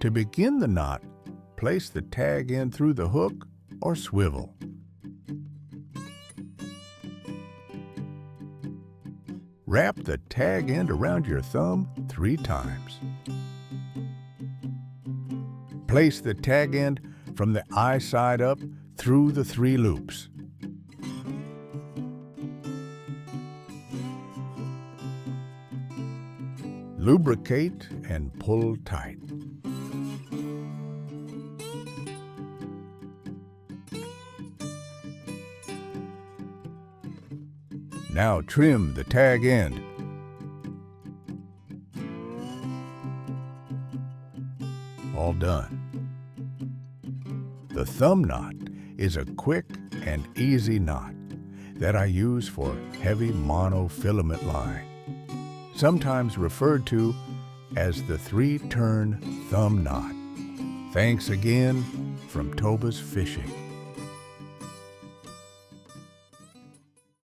To begin the knot, place the tag end through the hook or swivel. Wrap the tag end around your thumb 3 times. Place the tag end from the eye side up through the 3 loops. Lubricate and pull tight. Now trim the tag end. All done. The thumb knot is a quick and easy knot that I use for heavy monofilament line, sometimes referred to as the 3-turn thumb knot. Thanks again from Toba's Fishing.